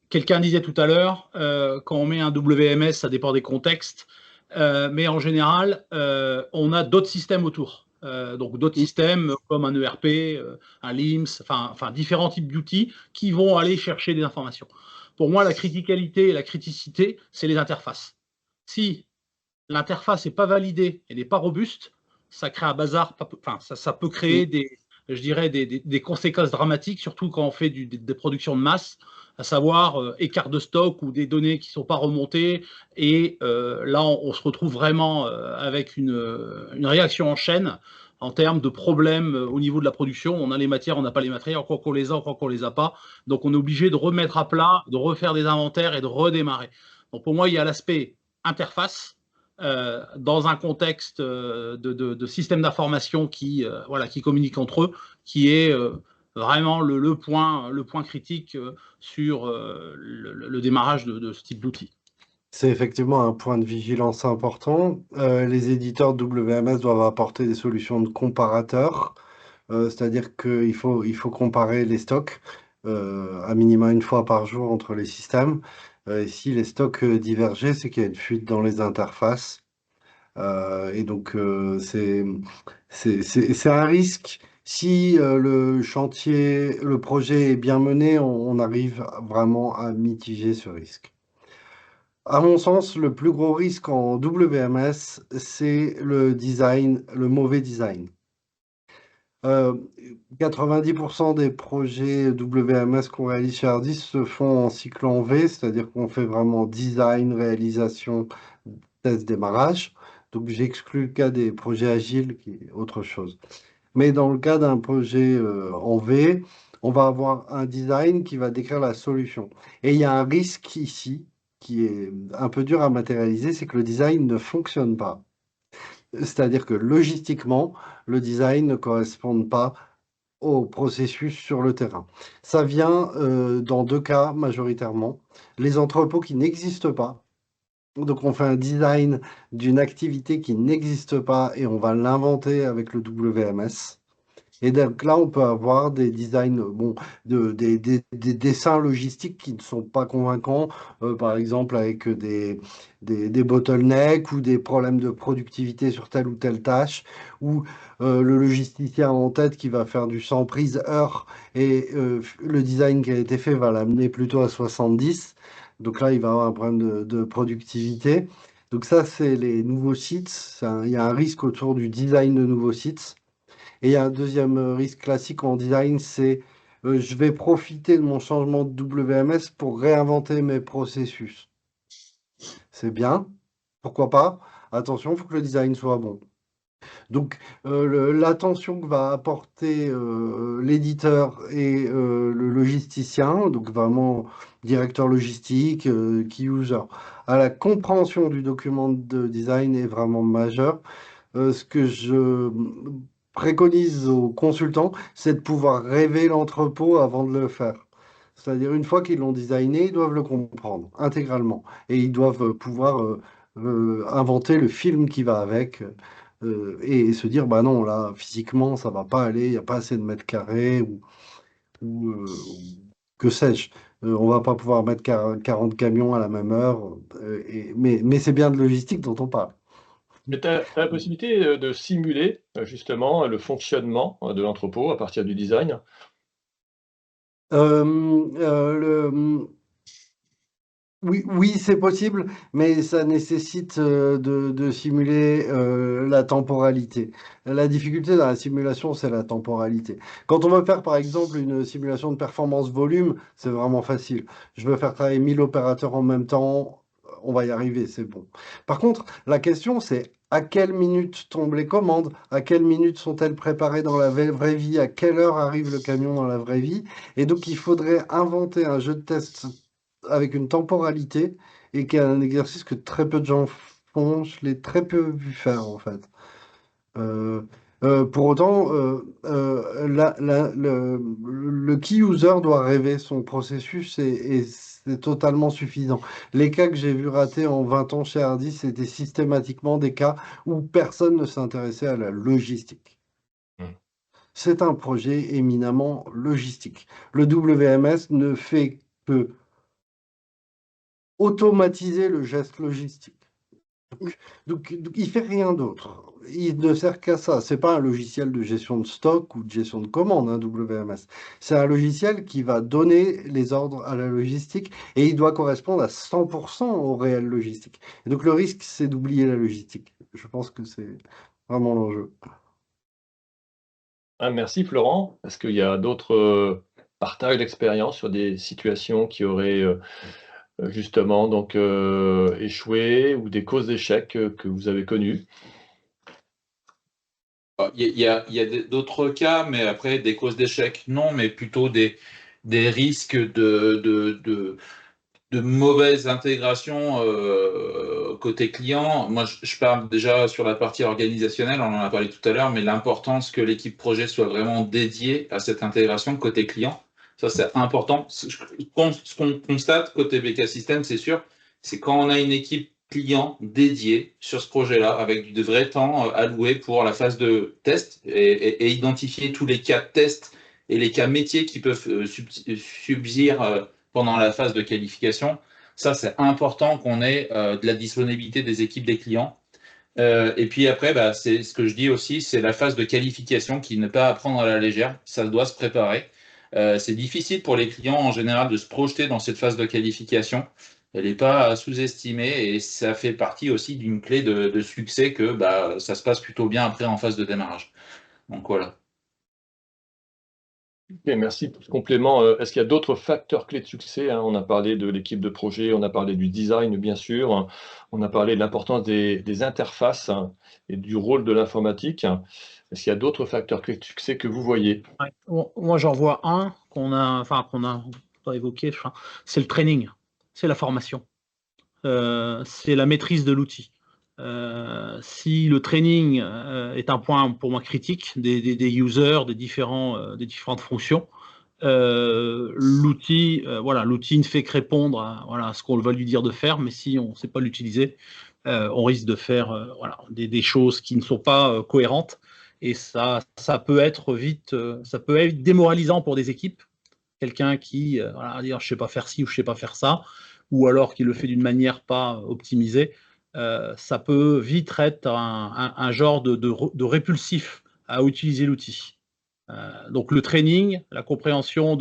Quelqu'un disait tout à l'heure, quand on met un WMS, ça dépend des contextes, mais en général, on a d'autres systèmes autour. Donc d'autres systèmes comme un ERP, un LIMS, enfin différents types d'outils qui vont aller chercher des informations. Pour moi, la criticalité et la criticité, c'est les interfaces. Si l'interface n'est pas validée, elle n'est pas robuste, ça crée un bazar, enfin, ça peut créer je dirais des conséquences dramatiques, surtout quand on fait des productions de masse, à savoir écart de stock ou des données qui ne sont pas remontées. Et là, on se retrouve vraiment avec une réaction en chaîne en termes de problèmes au niveau de la production. On a les matières, on n'a pas les matières, encore qu'on les a, encore qu'on ne les a pas. Donc, on est obligé de remettre à plat, de refaire des inventaires et de redémarrer. Donc, pour moi, il y a l'aspect interface, dans un contexte de système d'information qui communiquent entre eux, qui est vraiment le point critique sur le démarrage de ce type d'outil. C'est effectivement un point de vigilance important. Les éditeurs WMS doivent apporter des solutions de comparateur, c'est-à-dire qu'il faut comparer les stocks à minima une fois par jour entre les systèmes. Et si les stocks divergeaient, c'est qu'il y a une fuite dans les interfaces. Et donc, c'est un risque. Si le projet est bien mené, on arrive vraiment à mitiger ce risque. À mon sens, le plus gros risque en WMS, c'est le design, le mauvais design. 90% des projets WMS qu'on réalise chez Hardis se font en cycle en V, c'est-à-dire qu'on fait vraiment design, réalisation, test, démarrage. Donc j'exclus le cas des projets agiles, qui est autre chose. Mais dans le cas d'un projet en V, on va avoir un design qui va décrire la solution. Et il y a un risque ici qui est un peu dur à matérialiser, c'est que le design ne fonctionne pas. C'est-à-dire que logistiquement, le design ne correspond pas au processus sur le terrain. Ça vient dans deux cas majoritairement. Les entrepôts qui n'existent pas. Donc on fait un design d'une activité qui n'existe pas et on va l'inventer avec le WMS. Et donc là, on peut avoir des designs, bon, des dessins logistiques qui ne sont pas convaincants, par exemple avec des bottlenecks ou des problèmes de productivité sur telle ou telle tâche, ou le logisticien en tête qui va faire du 100 prises heure et le design qui a été fait va l'amener plutôt à 70. Donc là, il va avoir un problème de productivité. Donc ça, c'est les nouveaux sites. Il y a un risque autour du design de nouveaux sites. Et il y a un deuxième risque classique en design, c'est je vais profiter de mon changement de WMS pour réinventer mes processus. C'est bien, pourquoi pas? Attention, il faut que le design soit bon. Donc, l'attention que va apporter l'éditeur et le logisticien, donc vraiment directeur logistique, key user, à la compréhension du document de design est vraiment majeur. Ce que je préconise aux consultants, c'est de pouvoir rêver l'entrepôt avant de le faire. C'est-à-dire, une fois qu'ils l'ont designé, ils doivent le comprendre intégralement. Et ils doivent pouvoir inventer le film qui va avec et se dire, bah non, là, physiquement, ça va pas aller, il n'y a pas assez de mètres carrés ou que sais-je. On va pas pouvoir mettre 40 camions à la même heure. Mais c'est bien de logistique dont on parle. Mais tu as la possibilité, de simuler, justement, le fonctionnement, de l'entrepôt à partir du design? Oui, oui, c'est possible, mais ça nécessite de simuler la temporalité. La difficulté dans la simulation, c'est la temporalité. Quand on veut faire, par exemple, une simulation de performance volume, c'est vraiment facile. Je veux faire travailler 1000 opérateurs en même temps, on va y arriver, c'est bon. Par contre, la question, c'est à quelle minute tombent les commandes? À quelle minute sont-elles préparées dans la vraie vie? À quelle heure arrive le camion dans la vraie vie? Et donc, il faudrait inventer un jeu de test avec une temporalité et qui est un exercice que très peu de gens font. Je l'ai très peu vu faire en fait. Euh, pour autant, le key user doit rêver son processus et c'est totalement suffisant. Les cas que j'ai vu rater en 20 ans chez Hardy, c'était systématiquement des cas où personne ne s'intéressait à la logistique. Mmh. C'est un projet éminemment logistique. Le WMS ne fait que automatiser le geste logistique. Donc, il fait rien d'autre. Il ne sert qu'à ça. C'est pas un logiciel de gestion de stock ou de gestion de commande, un WMS. C'est un logiciel qui va donner les ordres à la logistique et il doit correspondre à 100% au réel logistique. Et donc le risque, c'est d'oublier la logistique. Je pense que c'est vraiment l'enjeu. Ah, merci Florent. Est-ce qu'il y a d'autres, partages d'expériences sur des situations qui auraient, justement donc, échoué ou des causes d'échec, que vous avez connues? Il y a d'autres cas, mais après, des causes d'échec, non, mais plutôt des risques de mauvaise intégration côté client. Moi, je parle déjà sur la partie organisationnelle, on en a parlé tout à l'heure, mais l'importance que l'équipe projet soit vraiment dédiée à cette intégration côté client, ça c'est important. Ce qu'on constate côté BK System, c'est sûr, c'est quand on a une équipe client dédiée sur ce projet-là, avec du vrai temps alloué pour la phase de test et identifier tous les cas de test et les cas métiers qui peuvent subsire pendant la phase de qualification. Ça, c'est important qu'on ait de la disponibilité des équipes des clients. Et puis après, bah, c'est ce que je dis aussi, c'est la phase de qualification qui n'est pas à prendre à la légère. Ça doit se préparer. C'est difficile pour les clients en général de se projeter dans cette phase de qualification. elle n'est pas à sous-estimer et ça fait partie aussi d'une clé de succès que ça se passe plutôt bien après en phase de démarrage. Donc voilà. Ok, merci pour ce complément. Est-ce qu'il y a d'autres facteurs clés de succès, hein? On a parlé de l'équipe de projet, on a parlé du design, bien sûr, hein. On a parlé de l'importance des interfaces, hein, et du rôle de l'informatique. Est-ce qu'il y a d'autres facteurs clés de succès que vous voyez? Ouais. Moi, j'en vois un qu'on a pas évoqué, c'est le training, c'est la formation, c'est la maîtrise de l'outil. Si le training est un point pour moi critique des users, des différentes fonctions, l'outil ne fait que répondre à ce qu'on va lui dire de faire, mais si on ne sait pas l'utiliser, on risque de faire des choses qui ne sont pas cohérentes, et ça peut être ça peut être démoralisant pour des équipes. Quelqu'un qui dire je sais pas faire ci ou je sais pas faire ça, ou alors qui le fait d'une manière pas optimisée, ça peut vite être un genre de répulsif à utiliser l'outil. Donc le training, la compréhension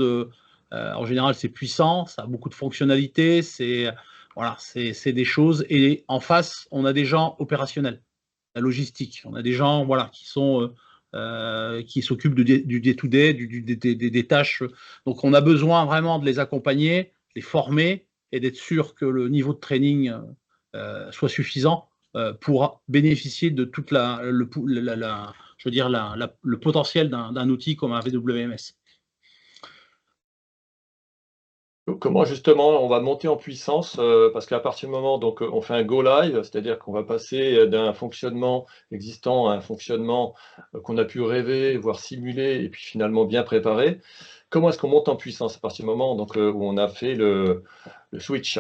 en général c'est puissant, ça a beaucoup de fonctionnalités, c'est des choses, et en face on a des gens opérationnels, la logistique, on a des gens qui s'occupent du day-to-day, des tâches. Donc on a besoin vraiment de les accompagner, les former et d'être sûr que le niveau de training soit suffisant pour bénéficier de toute le potentiel d'un outil comme un WMS. Comment justement on va monter en puissance, parce qu'à partir du moment donc on fait un go live, c'est-à-dire qu'on va passer d'un fonctionnement existant à un fonctionnement qu'on a pu rêver, voire simuler et puis finalement bien préparé. Comment est-ce qu'on monte en puissance à partir du moment donc où on a fait le switch?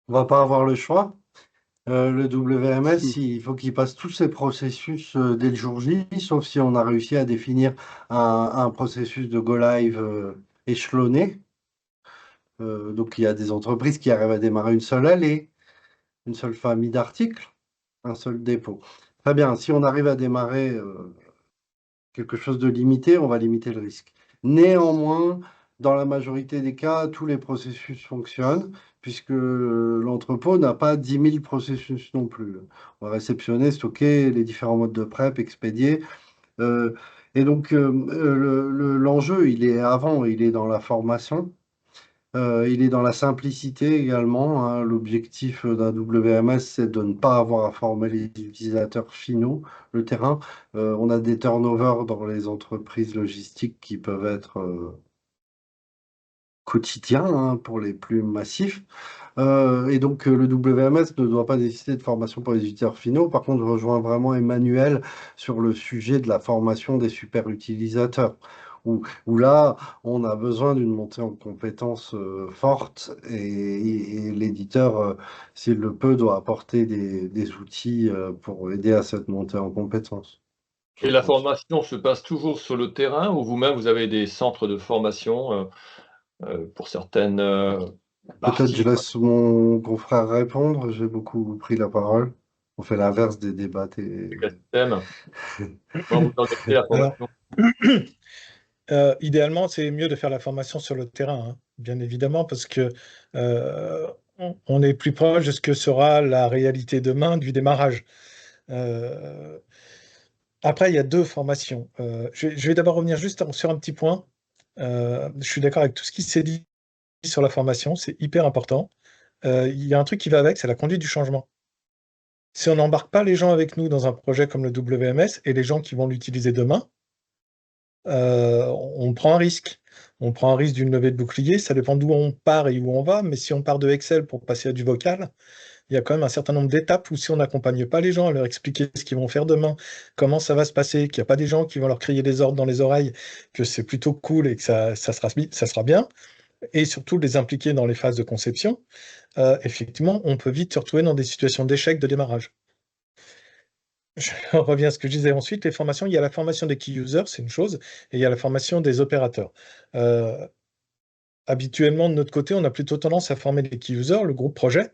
On va pas avoir le choix. Le WMS, il faut qu'il passe tous ces processus dès le jour J, sauf si on a réussi à définir un processus de go live échelonné. Donc il y a des entreprises qui arrivent à démarrer une seule allée, une seule famille d'articles, un seul dépôt. Très bien, si on arrive à démarrer quelque chose de limité, on va limiter le risque. Néanmoins, dans la majorité des cas, tous les processus fonctionnent, puisque l'entrepôt n'a pas 10 000 processus non plus. On va réceptionner, stocker les différents modes de prep, expédier. Et donc, l'enjeu, il est il est dans la formation. Il est dans la simplicité également, hein. L'objectif d'un WMS, c'est de ne pas avoir à former les utilisateurs finaux, le terrain. On a des turnovers dans les entreprises logistiques qui peuvent être quotidiens, hein, pour les plus massifs. Et donc, le WMS ne doit pas nécessiter de formation pour les utilisateurs finaux. Par contre, je rejoins vraiment Emmanuel sur le sujet de la formation des super utilisateurs, où là, on a besoin d'une montée en compétences forte, et l'éditeur, s'il le peut, doit apporter des outils pour aider à cette montée en compétences. Et la formation se passe toujours sur le terrain ou vous-même vous avez des centres de formation pour certaines Peut-être je parties? laisse mon confrère répondre, j'ai beaucoup pris la parole. On fait l'inverse des débats. Comment vous organisez la Alors, formation? idéalement, c'est mieux de faire la formation sur le terrain, hein, bien évidemment, parce que on est plus proche de ce que sera la réalité demain du démarrage. Après, il y a deux formations. Je vais d'abord revenir juste sur un petit point. Je suis d'accord avec tout ce qui s'est dit sur la formation, c'est hyper important. Il y a un truc qui va avec, c'est la conduite du changement. Si on n'embarque pas les gens avec nous dans un projet comme le WMS et les gens qui vont l'utiliser demain, on prend un risque. On prend un risque d'une levée de bouclier, ça dépend d'où on part et où on va, mais si on part de Excel pour passer à du vocal, il y a quand même un certain nombre d'étapes où si on n'accompagne pas les gens à leur expliquer ce qu'ils vont faire demain, comment ça va se passer, qu'il n'y a pas des gens qui vont leur crier des ordres dans les oreilles, que c'est plutôt cool et que ça sera bien, et surtout les impliquer dans les phases de conception, effectivement, on peut vite se retrouver dans des situations d'échec de démarrage. Je reviens à ce que je disais ensuite, les formations, il y a la formation des key users, c'est une chose, et il y a la formation des opérateurs. Habituellement, de notre côté, on a plutôt tendance à former les key users, le groupe projet,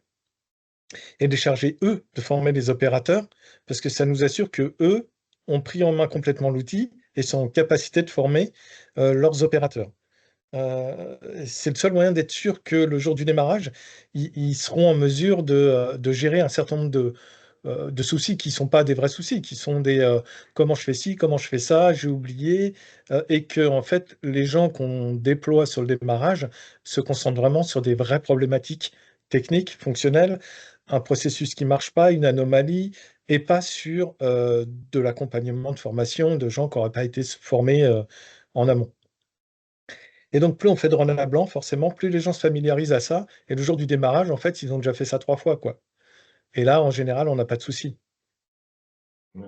et de charger eux de former les opérateurs, parce que ça nous assure que eux ont pris en main complètement l'outil et sont en capacité de former leurs opérateurs. C'est le seul moyen d'être sûr que le jour du démarrage, ils seront en mesure de gérer un certain nombre de soucis qui ne sont pas des vrais soucis, qui sont des comment je fais ci, comment je fais ça, j'ai oublié, et que en fait, les gens qu'on déploie sur le démarrage se concentrent vraiment sur des vraies problématiques techniques, fonctionnelles, un processus qui ne marche pas, une anomalie, et pas sur de l'accompagnement de formation de gens qui n'auraient pas été formés en amont. Et donc, plus on fait de run à blanc, forcément, plus les gens se familiarisent à ça. Et le jour du démarrage, en fait, ils ont déjà fait ça 3 fois, quoi. Et là, en général, on n'a pas de souci.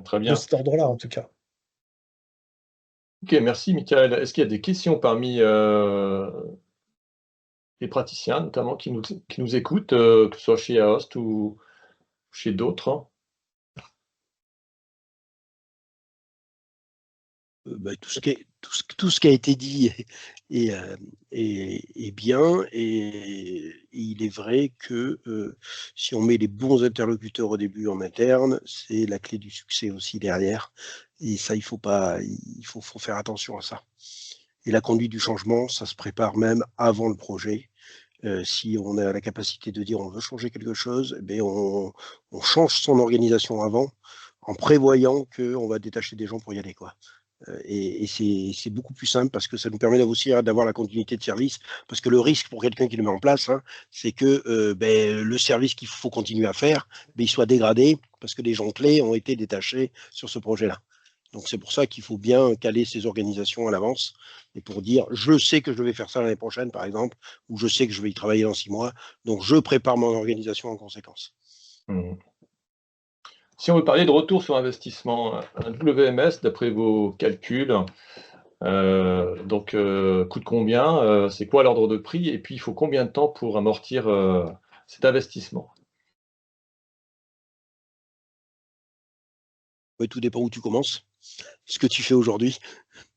Très De bien. cet ordre-là, en tout cas. Ok, merci Michael. Est-ce qu'il y a des questions parmi les praticiens, notamment qui nous écoutent, que ce soit chez Aost ou chez d'autres, hein? Tout ce qui a été dit est bien, et il est vrai que si on met les bons interlocuteurs au début en interne, c'est la clé du succès aussi derrière. Et ça, il faut faire attention à ça. Et la conduite du changement, ça se prépare même avant le projet. Si on a la capacité de dire on veut changer quelque chose, on change son organisation avant, en prévoyant qu'on va détacher des gens pour y aller, quoi. Et c'est beaucoup plus simple parce que ça nous permet aussi d'avoir la continuité de service. Parce que le risque pour quelqu'un qui le met en place, hein, c'est que le service qu'il faut continuer à faire, il soit dégradé parce que des gens clés ont été détachés sur ce projet-là. Donc c'est pour ça qu'il faut bien caler ces organisations à l'avance et pour dire je sais que je vais faire ça l'année prochaine, par exemple, ou je sais que je vais y travailler dans 6 mois, donc je prépare mon organisation en conséquence. Mmh. Si on veut parler de retour sur investissement, un WMS, d'après vos calculs, coûte combien? C'est quoi l'ordre de prix? Et puis, il faut combien de temps pour amortir cet investissement? Ouais, tout dépend où tu commences, ce que tu fais aujourd'hui.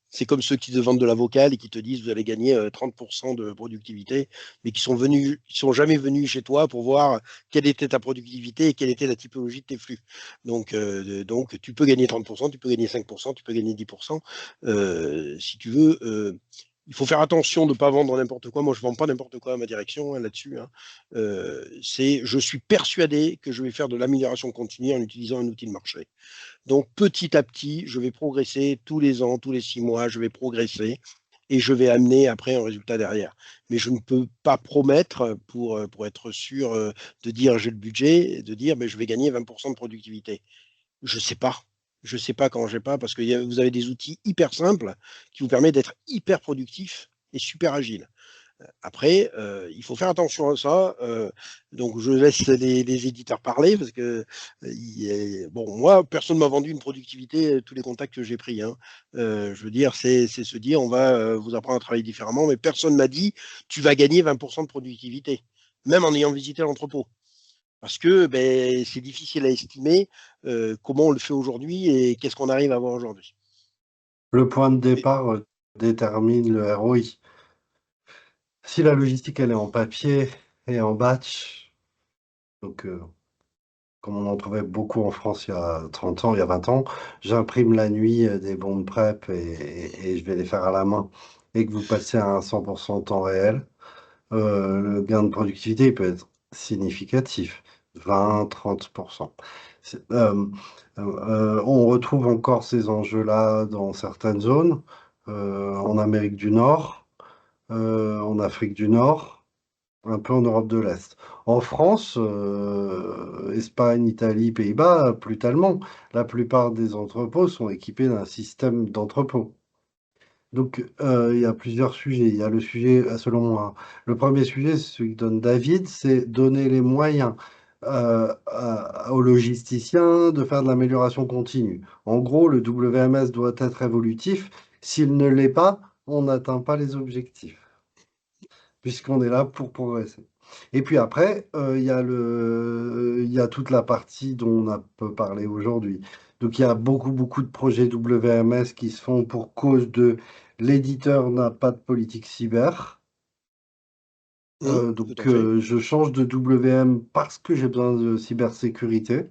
C'est comme ceux qui te vendent de la vocale et qui te disent vous allez gagner 30% de productivité, mais qui sont jamais venus chez toi pour voir quelle était ta productivité et quelle était la typologie de tes flux. Donc tu peux gagner 30%, tu peux gagner 5%, tu peux gagner 10%. Si tu veux, il faut faire attention de ne pas vendre n'importe quoi. Moi, je ne vends pas n'importe quoi à ma direction, hein, là-dessus, hein. Je suis persuadé que je vais faire de l'amélioration continue en utilisant un outil de marché. Donc, petit à petit, je vais progresser tous les ans, tous les 6 mois, je vais progresser et je vais amener après un résultat derrière. Mais je ne peux pas promettre pour être sûr de dire j'ai le budget, de dire je vais gagner 20% de productivité. Je ne sais pas. Je ne sais pas quand j'ai pas, parce que vous avez des outils hyper simples qui vous permettent d'être hyper productif et super agile. Après, il faut faire attention à ça. Donc, je laisse les éditeurs parler parce que, bon, moi, personne ne m'a vendu une productivité, tous les contacts que j'ai pris, hein. Je veux dire, c'est se dire, on va vous apprendre à travailler différemment, mais personne ne m'a dit, tu vas gagner 20% de productivité, même en ayant visité l'entrepôt. Parce que c'est difficile à estimer comment on le fait aujourd'hui et qu'est-ce qu'on arrive à avoir aujourd'hui. Le point de Et- départ détermine le ROI. Si la logistique, elle est en papier et en batch, donc comme on en trouvait beaucoup en France il y a 30 ans, il y a 20 ans, j'imprime la nuit des bons de prep et je vais les faire à la main, et que vous passez à un 100% temps réel, le gain de productivité peut être significatif, 20-30%. On retrouve encore ces enjeux-là dans certaines zones, en Amérique du Nord, en Afrique du Nord, un peu en Europe de l'Est. En France, Espagne, Italie, Pays-Bas, plus tellement. La plupart des entrepôts sont équipés d'un système d'entrepôt. Donc, il y a plusieurs sujets. Il y a le sujet, selon moi, le premier sujet, c'est celui que donne David, c'est donner les moyens aux logisticiens de faire de l'amélioration continue. En gros, le WMS doit être évolutif. S'il ne l'est pas, on n'atteint pas les objectifs, puisqu'on est là pour progresser. Et puis après, il y a toute la partie dont on a peu parlé aujourd'hui. Donc il y a beaucoup de projets WMS qui se font pour cause de l'éditeur n'a pas de politique cyber. Tout à fait. Je change de WM parce que j'ai besoin de cybersécurité.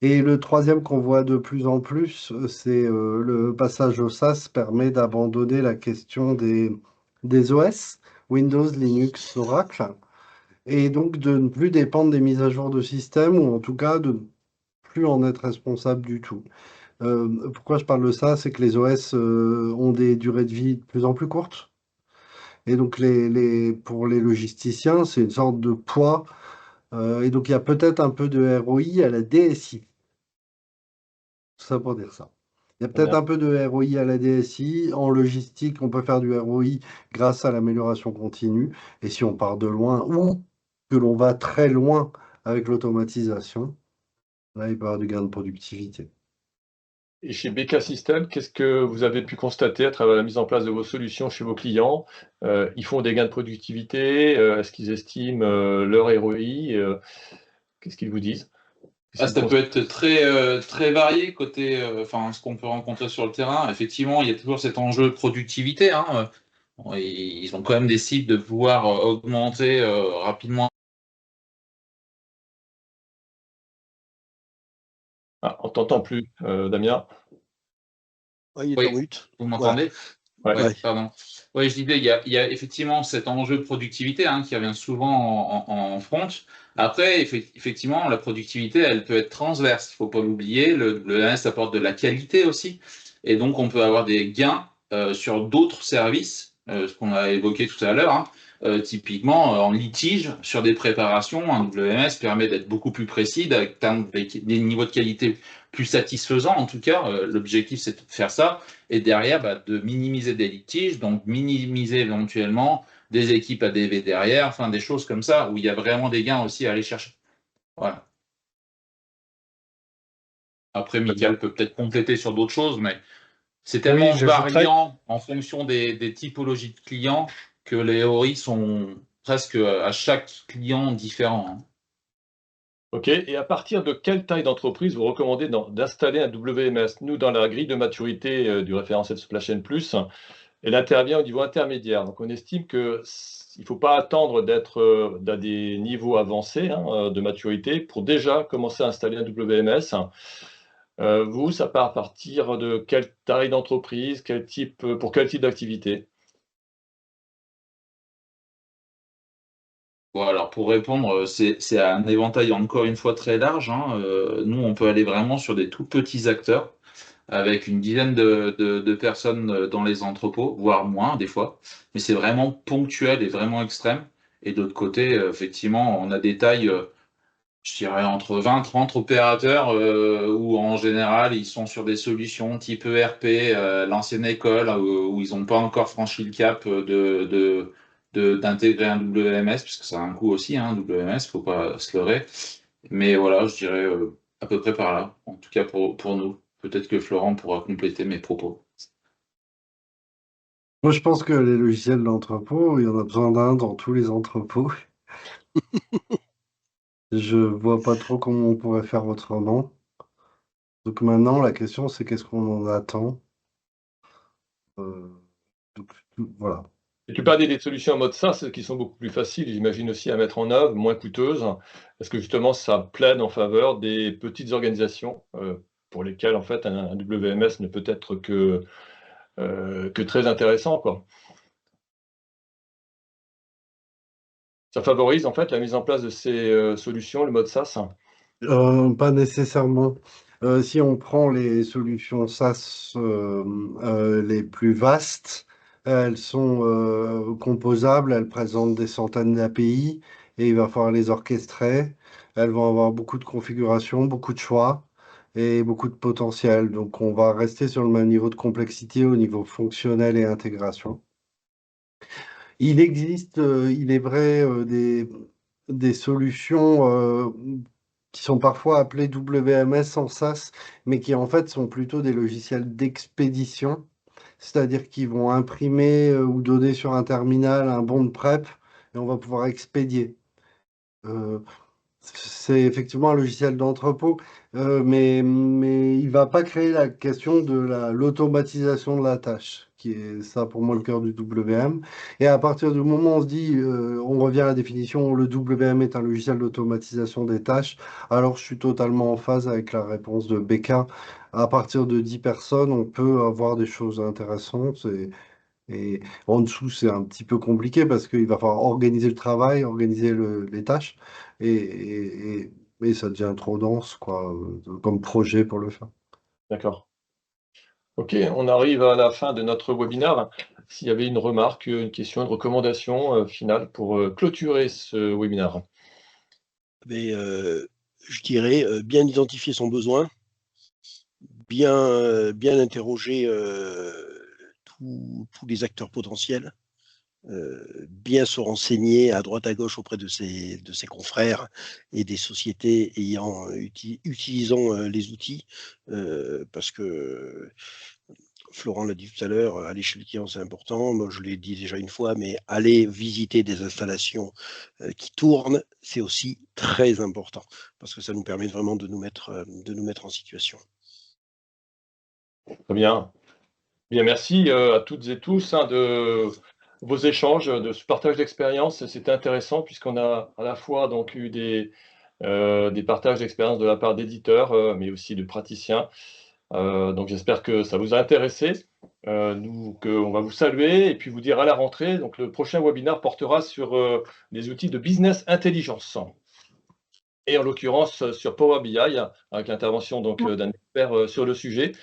Et le troisième qu'on voit de plus en plus, c'est le passage au SaaS permet d'abandonner la question des OS, Windows, Linux, Oracle, et donc de ne plus dépendre des mises à jour de système, ou en tout cas de ne plus en être responsable du tout. Pourquoi je parle de ça? C'est que les OS ont des durées de vie de plus en plus courtes. Et donc, pour les logisticiens, c'est une sorte de poids. Et donc, il y a peut-être un peu de ROI à la DSI. Tout ça pour dire ça. Il y a Très peut-être bien. un peu de ROI à la DSI. En logistique, on peut faire du ROI grâce à l'amélioration continue. Et si on part de loin ou que l'on va très loin avec l'automatisation, là, il peut y avoir du gain de productivité. Et chez BK System, qu'est-ce que vous avez pu constater à travers la mise en place de vos solutions chez vos clients? Ils font des gains de productivité? Est-ce qu'ils estiment leur ROI? Qu'est-ce qu'ils vous disent? Qu'est-ce Ah, qu'ils ça peut conseillent? être très varié côté, enfin, ce qu'on peut rencontrer sur le terrain. Effectivement, il y a toujours cet enjeu de productivité, hein. Ils ont quand même des cibles de pouvoir augmenter rapidement. Ah, on t'entend plus, Damien. Ouais, il est en Oui, mute. vous Voilà. m'entendez? Ouais. Oui, Ouais. pardon. Oui, je disais, il y a effectivement cet enjeu de productivité, hein, qui revient souvent en front. Après, effectivement, la productivité, elle peut être transverse. Il ne faut pas l'oublier. Le LMS apporte de la qualité aussi. Et donc, on peut avoir des gains sur d'autres services, ce qu'on a évoqué tout à l'heure, hein. Typiquement, en litige, sur des préparations, un WMS permet d'être beaucoup plus précis, d'atteindre des niveaux de qualité plus satisfaisants. En tout cas, l'objectif, c'est de faire ça et derrière, bah, de minimiser des litiges, donc minimiser éventuellement des équipes ADV derrière, enfin des choses comme ça, où il y a vraiment des gains aussi à aller chercher. Voilà. Après, Très bien. Michael peut peut-être compléter sur d'autres choses, mais c'est Oui, tellement j'ajouterais. variant en fonction des typologies de clients que les ROI sont presque à chaque client différent, hein. OK, et à partir de quelle taille d'entreprise vous recommandez d'installer un WMS? Nous, dans la grille de maturité, du référentiel Supply Chain Plus, elle intervient au niveau intermédiaire. Donc on estime que il ne faut pas attendre d'être, à des niveaux avancés, hein, de maturité pour déjà commencer à installer un WMS. Vous, ça part à partir de quelle taille d'entreprise? Quel type, pour quel type d'activité? Bon, alors pour répondre, c'est un éventail encore une fois très large, hein. Nous, on peut aller vraiment sur des tout petits acteurs, avec une dizaine de personnes dans les entrepôts, voire moins des fois. Mais c'est vraiment ponctuel et vraiment extrême. Et d'autre côté, effectivement, on a des tailles, je dirais, entre 20 30 opérateurs, où en général, ils sont sur des solutions type ERP, l'ancienne école, où ils n'ont pas encore franchi le cap d'intégrer un WMS, puisque ça a un coût aussi, hein, un WMS, faut pas se leurrer. Mais voilà, je dirais à peu près par là, en tout cas pour nous. Peut-être que Florent pourra compléter mes propos. Moi, je pense que les logiciels d'entrepôt, il y en a besoin d'un dans tous les entrepôts. Je vois pas trop comment on pourrait faire autrement. Donc maintenant, la question, c'est qu'est-ce qu'on en attend? Euh, voilà. Et tu parlais des solutions en mode SaaS qui sont beaucoup plus faciles, j'imagine aussi à mettre en œuvre, moins coûteuses. Est-ce que justement ça plaide en faveur des petites organisations, pour lesquelles en fait un WMS ne peut être que très intéressant, quoi? Ça favorise en fait la mise en place de ces, solutions, le mode SaaS? Pas nécessairement. Si on prend les solutions SaaS les plus vastes, elles sont composables, elles présentent des centaines d'API et il va falloir les orchestrer. Elles vont avoir beaucoup de configurations, beaucoup de choix et beaucoup de potentiel. Donc on va rester sur le même niveau de complexité au niveau fonctionnel et intégration. Il existe, il est vrai, des solutions qui sont parfois appelées WMS en SaaS, mais qui en fait sont plutôt des logiciels d'expédition, c'est-à-dire qu'ils vont imprimer ou donner sur un terminal un bon de prep et on va pouvoir expédier. Euh, c'est effectivement un logiciel d'entrepôt, mais il ne va pas créer la question de l'automatisation de la tâche, qui est ça pour moi le cœur du WM. Et à partir du moment où on se dit, on revient à la définition, le WM est un logiciel d'automatisation des tâches, alors je suis totalement en phase avec la réponse de Becca. À partir de 10 personnes, on peut avoir des choses intéressantes Et en dessous, c'est un petit peu compliqué parce qu'il va falloir organiser le travail, organiser les tâches, et ça devient trop dense, quoi, comme projet pour le faire. D'accord. Ok, on arrive à la fin de notre webinaire. S'il y avait une remarque, une question, une recommandation finale pour clôturer ce webinaire. Mais je dirais bien identifier son besoin, bien interroger tous les acteurs potentiels, bien se renseigner à droite à gauche auprès de ses confrères et des sociétés utilisant les outils, parce que Florent l'a dit tout à l'heure, aller chez le client, c'est important. Moi, je l'ai dit déjà une fois, mais aller visiter des installations qui tournent, c'est aussi très important, parce que ça nous permet vraiment de nous mettre en situation. Très bien. Bien, merci à toutes et tous de vos échanges, de ce partage d'expérience. C'était intéressant puisqu'on a à la fois donc eu des partages d'expérience de la part d'éditeurs, mais aussi de praticiens. Donc j'espère que ça vous a intéressé. On va vous saluer et puis vous dire à la rentrée. Donc le prochain webinaire portera sur les outils de business intelligence. Et en l'occurrence sur Power BI, avec l'intervention d'un expert sur le sujet.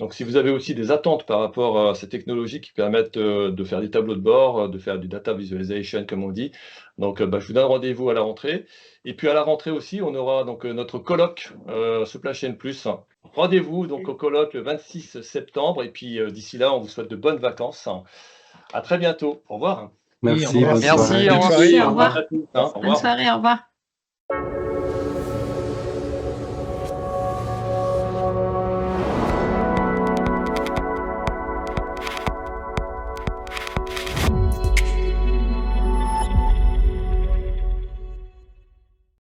Donc, si vous avez aussi des attentes par rapport à ces technologies qui permettent de faire des tableaux de bord, de faire du data visualization, comme on dit, donc je vous donne rendez-vous à la rentrée. Et puis à la rentrée aussi, on aura donc notre colloque Supply Chain Plus. Rendez-vous donc au colloque le 26 septembre. Et puis d'ici là, on vous souhaite de bonnes vacances. À très bientôt. Au revoir. Merci, au revoir. bonne Merci, soirée. au revoir. Bonne soirée, Au revoir. À tous, au Bonne revoir. soirée, au revoir.